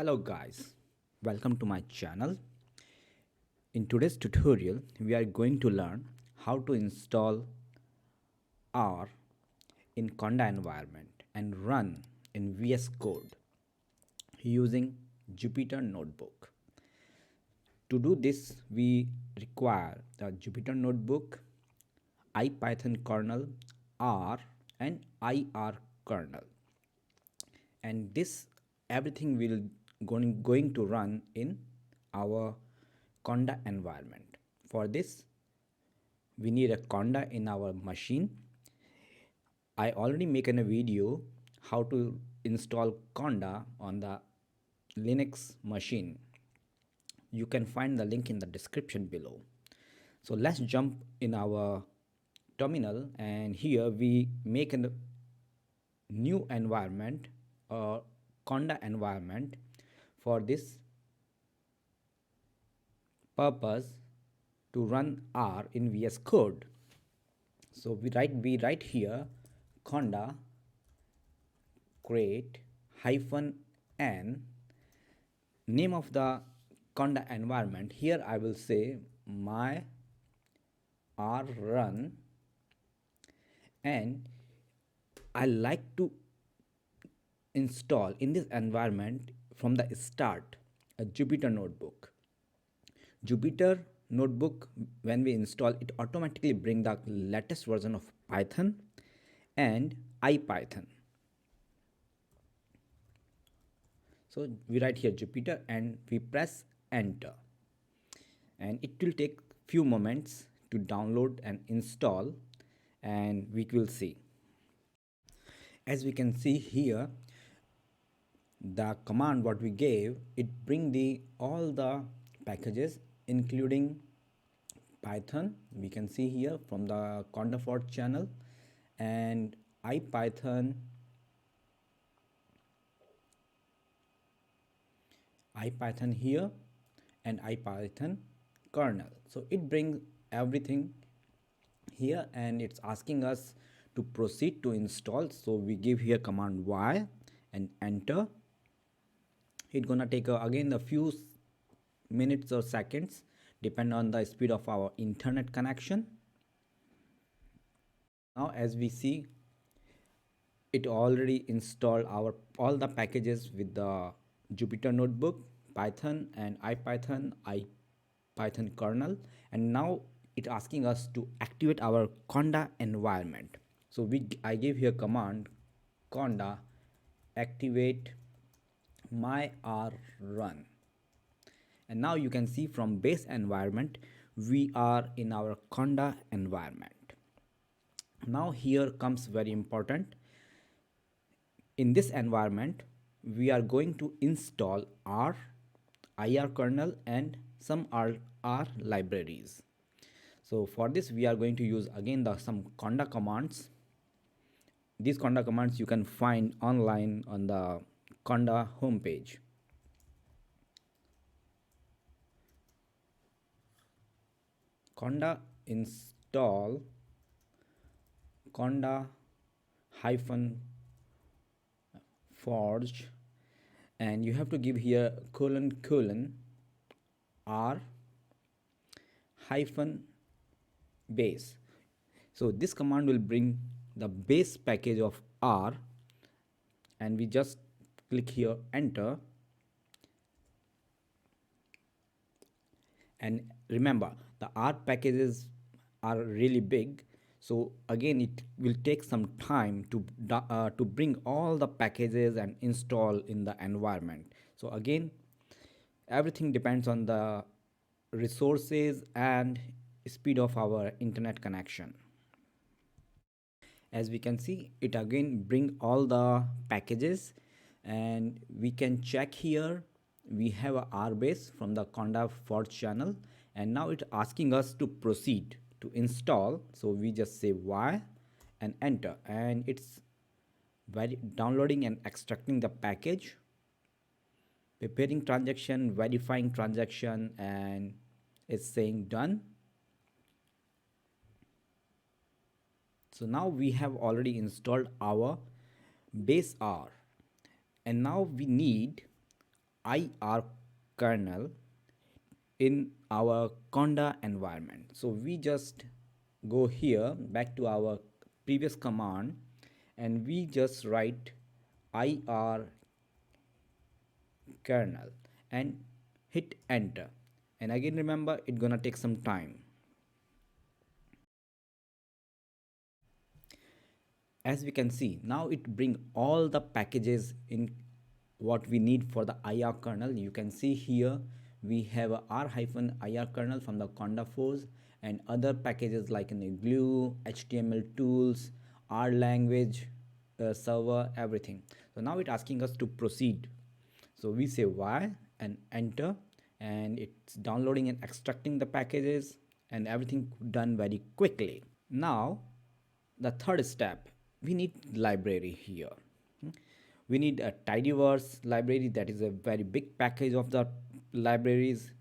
Hello guys, welcome to my channel. In today's tutorial, we are going to learn how to install R in Conda environment and run in VS Code using Jupyter Notebook. To do this, we require the Jupyter Notebook, ipynb, R and IRkernel. And this everything will going to run in our Conda environment. For this, we need a Conda in our machine. I already made a video how to install Conda on the Linux machine. You can find the link in the description below. So let's jump in our terminal, and here we make a new environment, Conda environment. For this purpose, to run R in VS Code. So we write here Conda create -n, name of the Conda environment. Here I will say my R run, and I like to install in this environment from the start a Jupyter Notebook. Jupyter Notebook, when we install it, automatically bring the latest version of Python and IPython. So we write here Jupyter and we press enter, and it will take few moments to download and install, and we will see. As we can see here, the command what we gave, it bring the all the packages including Python. We can see here from the Conda fort channel, and IPython here, and IPython kernel. So it brings everything here, and it's asking us to proceed to install. So we give here command Y and enter. It's gonna take again a few minutes or seconds, depend on the speed of our internet connection. Now as we see, it already installed all the packages with the Jupyter Notebook, Python and IPython kernel, and now it's asking us to activate our Conda environment. So I give here command Conda activate my R run, and now you can see from base environment we are in our Conda environment. Now here comes very important. In this environment we are going to install R, IRkernel and some R libraries. So for this we are going to use again some Conda commands. These Conda commands you can find online on the Conda homepage. Conda install Conda -forge, and you have to give here : R -base. So this command will bring the base package of R, and we just click here enter. And remember, the R packages are really big, so again it will take some time to bring all the packages and install in the environment. So again, everything depends on the resources and speed of our internet connection. As we can see, it again bring all the packages, and we can check here. We have a R base from the Conda fort channel, and now it's asking us to proceed to install. So we just say Y and enter, and it's downloading and extracting the package, preparing transaction, verifying transaction, and it's saying done. So now we have already installed our base R, and now we need IRkernel in our Conda environment. So we just go here back to our previous command and we just write IRkernel and hit enter. And again, remember, it's gonna take some time. As we can see, now it bring all the packages in what we need for the IRkernel. You can see here we have a r-IRkernel from the Conda force and other packages like in glue, HTML tools, R language, server, everything. So now it's asking us to proceed. So we say Y and enter, and it's downloading and extracting the packages, and everything done very quickly. Now the third step, we need library here. We need a Tidyverse library, that is a very big package of the libraries.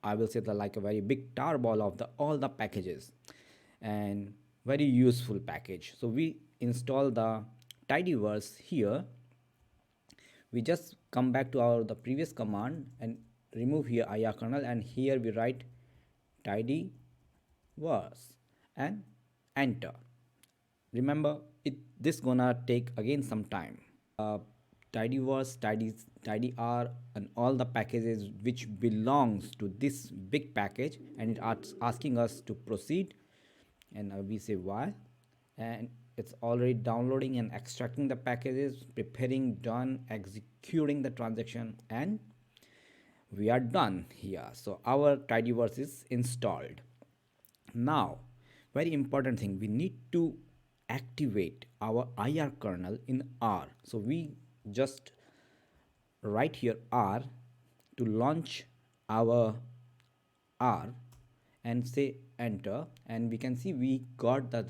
I will say like a very big tarball of the all the packages, and very useful package. So we install the Tidyverse here. We just come back to our the previous command and remove here IRkernel, and here we write Tidyverse and enter. Remember, this gonna take again some time. Tidyverse, tidyr, and all the packages which belongs to this big package, and it's asking us to proceed, and we say Y, and it's already downloading and extracting the packages, preparing, done, executing the transaction, and we are done here. So our Tidyverse is installed. Now, very important thing, we need to activate our IRkernel in R. So we just write here R to launch our R and say enter, and we can see we got the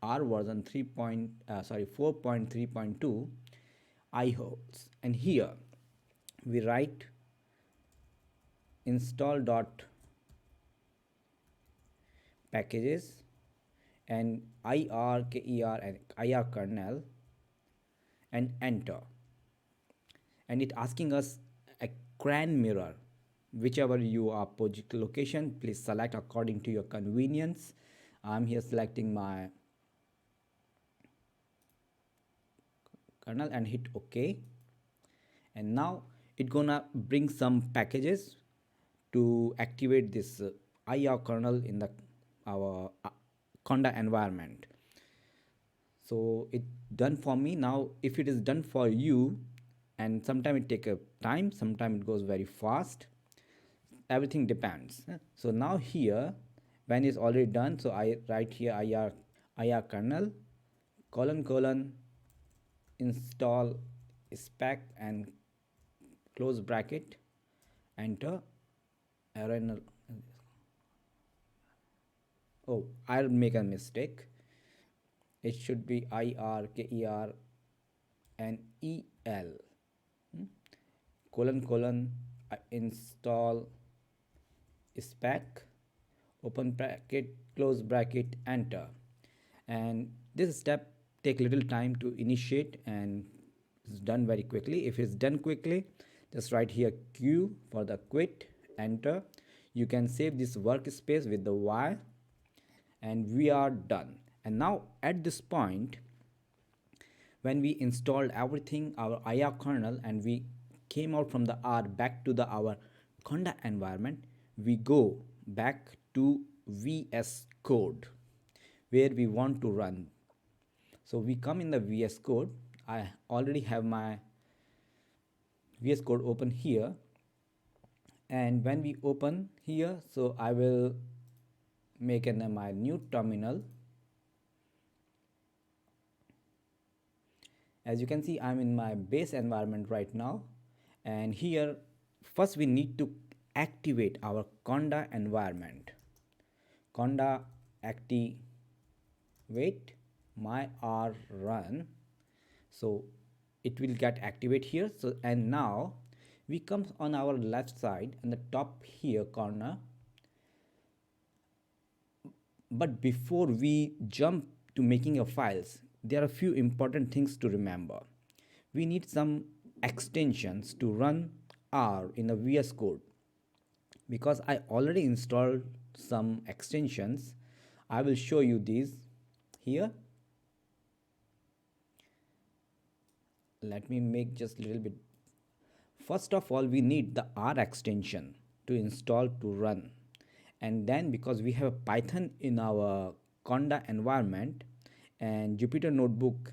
R version 4.3.2 iHoles, and here we write install dot packages and IRKER and IRkernel and enter, and it asking us a CRAN mirror. Whichever you are project location, please select according to your convenience. I'm here selecting my kernel and hit OK, and now it gonna bring some packages to activate this IRkernel in the our Conda environment. So it done for me. Now if it is done for you, and sometimes it take a time, sometimes it goes very fast, everything depends. So now here when it's already done, so I write here IRkernel colon install spec and close bracket, enter. Oh, I'll make a mistake. It should be IRKER and EL colon install spec, open bracket, close bracket, enter. And this step take little time to initiate, and it's done very quickly. If it's done quickly, just write here Q for the quit, enter. You can save this workspace with the Y, and we are done. And now at this point, when we installed everything, our IRkernel, and we came out from the R back to the our Conda environment, we go back to VS Code where we want to run. So we come in the VS Code. I already have my VS Code open here, and when we open here, so I will make my new terminal. As you can see, I'm in my base environment right now, and here first we need to activate our Conda environment. Conda activate my R run, so it will get activate here. So and now we come on our left side in the top here corner. But before we jump to making a files, there are a few important things to remember. We need some extensions to run R in the VS Code, because I already installed some extensions. I will show you these here. Let me make just a little bit. First of all, we need the R extension to install to run. And then because we have Python in our Conda environment, and Jupyter Notebook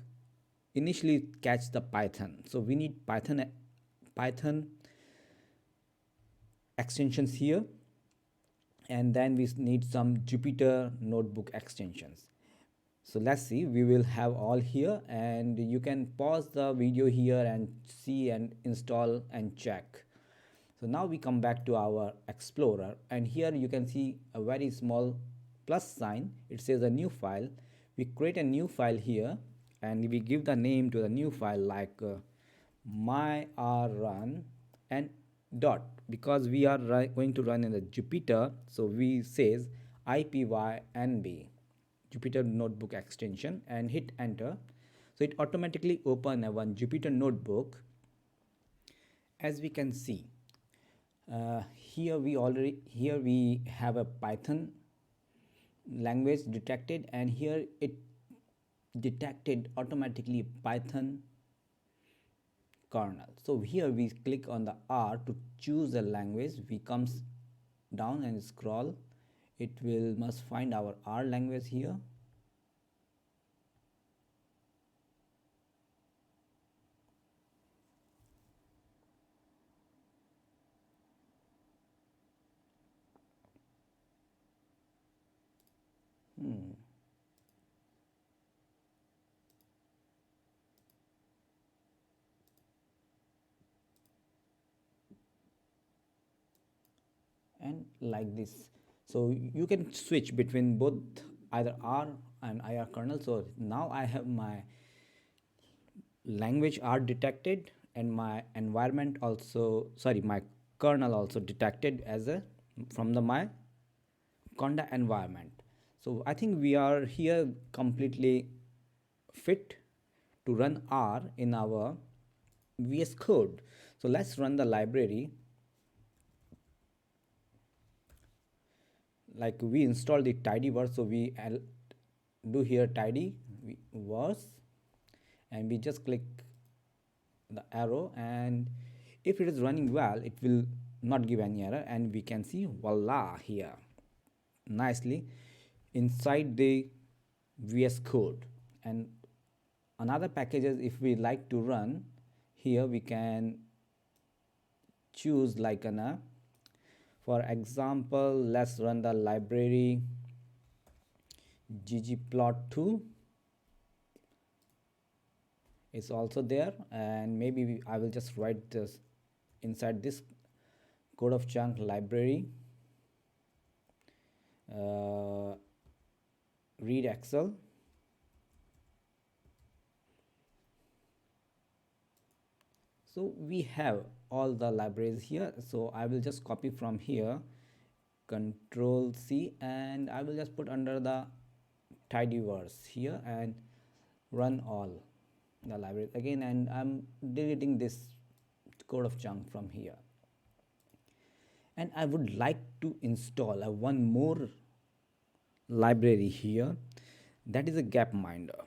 initially catch the Python. So we need Python extensions here, and then we need some Jupyter Notebook extensions. So let's see, we will have all here, and you can pause the video here and see and install and check. So now we come back to our Explorer, and here you can see a very small plus sign. It says a new file. We create a new file here, and we give the name to the new file like myrun and dot, because we are going to run in the Jupyter, so we says ipynb Jupyter Notebook extension and hit enter. So it automatically open a one Jupyter Notebook. As we can see, here we have a Python language detected, and here it detected automatically Python kernel. So here we click on the R to choose a language. We comes down and scroll. It will must find our R language here. And like this, so you can switch between both either R and IRkernel. So now I have my language R detected, and my environment also, sorry, my kernel also detected as a from the my Conda environment. So I think we are here completely fit to run R in our VS Code. So let's run the library. Like we install the Tidyverse, so we do here Tidyverse, and we just click the arrow, and if it is running well, it will not give any error, and we can see voila here nicely inside the VS Code. And another packages, if we like to run here, we can choose like an for example, let's run the library ggplot2 is also there, and maybe I will just write this inside this code of chunk library read Excel. So we have all the libraries here, so I will just copy from here, Control C, and I will just put under the Tidyverse here and run all the libraries again, and I'm deleting this code of chunk from here. And I would like to install one more library here, that is a Gapminder.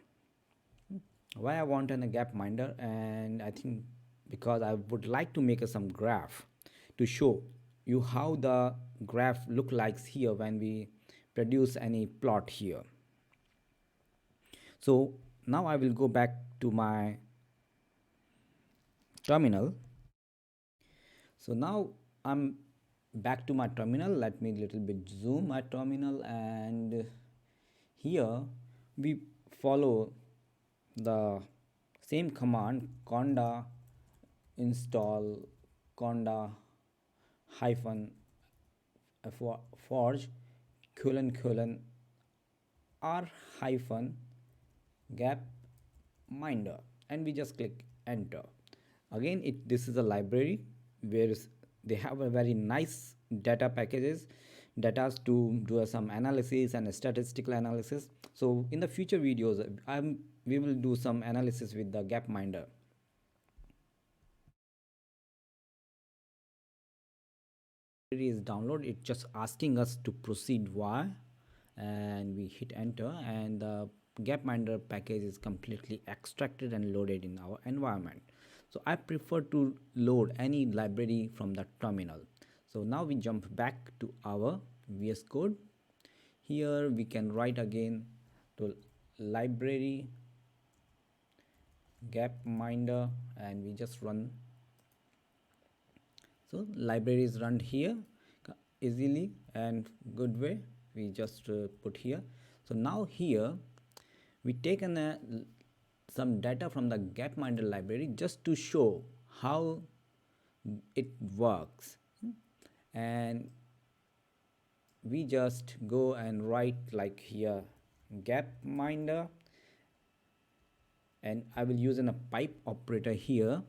Why I want a Gapminder? And I think because I would like to make some graph to show you how the graph look like here when we produce any plot here. So now I will go back to my terminal. So now I'm back to my terminal. Let me little bit zoom my terminal, and here we follow the same command conda install conda hyphen forge colon r hyphen Gapminder, and we just click enter. Again, this is a library where they have a very nice data packages, data to do some analysis and statistical analysis. So in the future videos, we will do some analysis with the Gapminder. is download, it's just asking us to proceed why, and we hit enter, and the Gapminder package is completely extracted and loaded in our environment. So I prefer to load any library from the terminal. So now we jump back to our VS Code. Here we can write again to library Gapminder, and we just run. So library is run here easily and good way. We just put here. So now here we taken some data from the Gapminder library just to show how it works, and we just go and write like here Gapminder, and I will use a pipe operator here,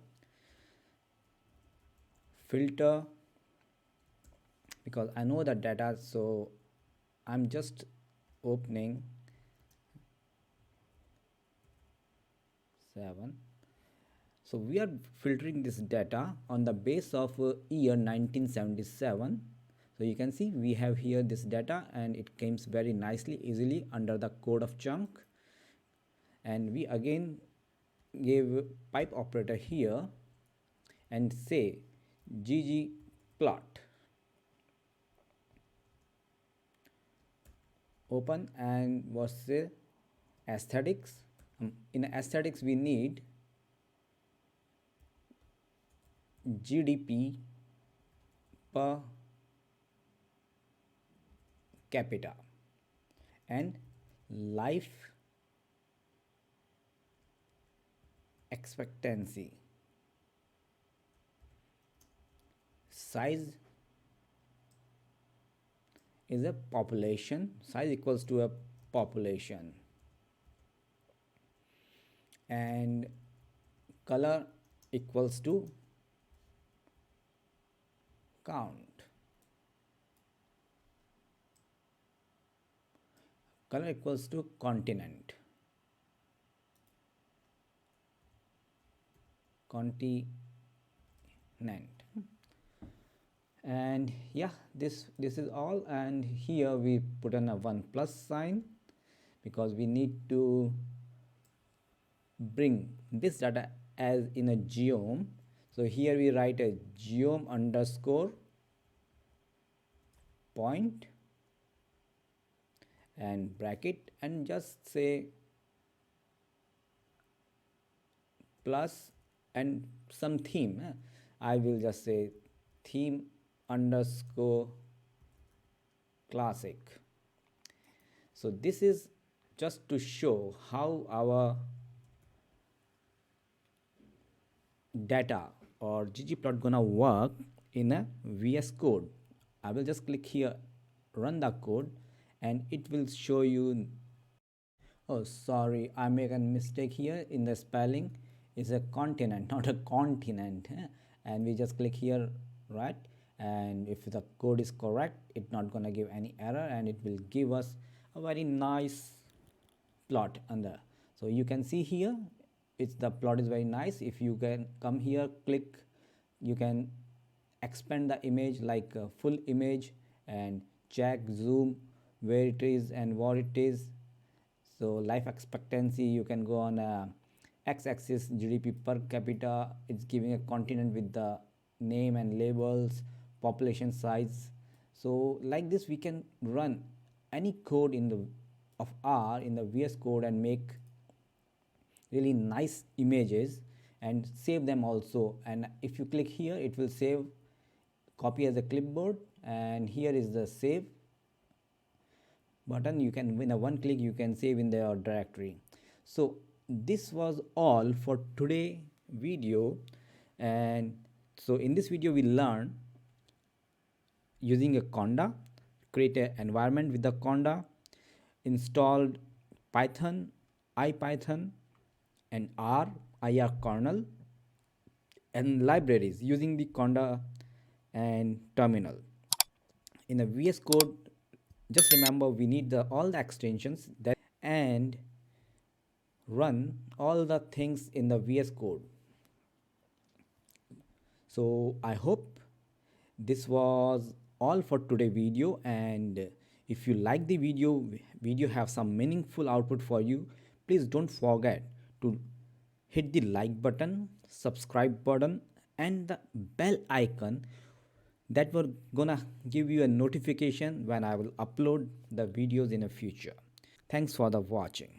filter, because I know the data, so I'm just opening 7. So we are filtering this data on the base of year 1977. So you can see we have here this data, and it comes very nicely easily under the code of chunk, and we again give pipe operator here and say ggplot, open, and what's the aesthetics. In aesthetics we need GDP per capita and life expectancy. Size is a population, size equals to a population, and color equals to count. Color equals to continent. And yeah, this is all, and here we put in a 1 plus sign because we need to bring this data as in a geom. So here we write a geom underscore point and bracket, and just say plus and some theme. I will just say theme underscore classic. So this is just to show how our data or ggplot gonna work in a VS Code. I will just click here, run the code, and it will show you. Oh, sorry, I make a mistake here in the spelling. It's a continent, not a continent. And we just click here, right? And if the code is correct, it's not gonna give any error, and it will give us a very nice plot under. So you can see here, it's the plot is very nice. If you can come here, click, you can expand the image like a full image and check zoom where it is and what it is. So life expectancy, you can go on a x-axis GDP per capita. It's giving a continent with the name and labels, population size. So like this we can run any code in the of R in the VS Code and make really nice images and save them also. And if you click here, it will save, copy as a clipboard, and here is the save button. You can, in a one click, you can save in the directory. So this was all for today video. And so in this video we learned using a Conda, create an environment with the Conda, installed Python, IPython and R, IRkernel, and libraries using the Conda and terminal. In a VS Code, just remember we need all the extensions that and run all the things in the VS Code. So I hope this was all for today video. And if you like the video have some meaningful output for you, please don't forget to hit the like button, subscribe button, and the bell icon that will gonna give you a notification when I will upload the videos in the future. Thanks for the watching.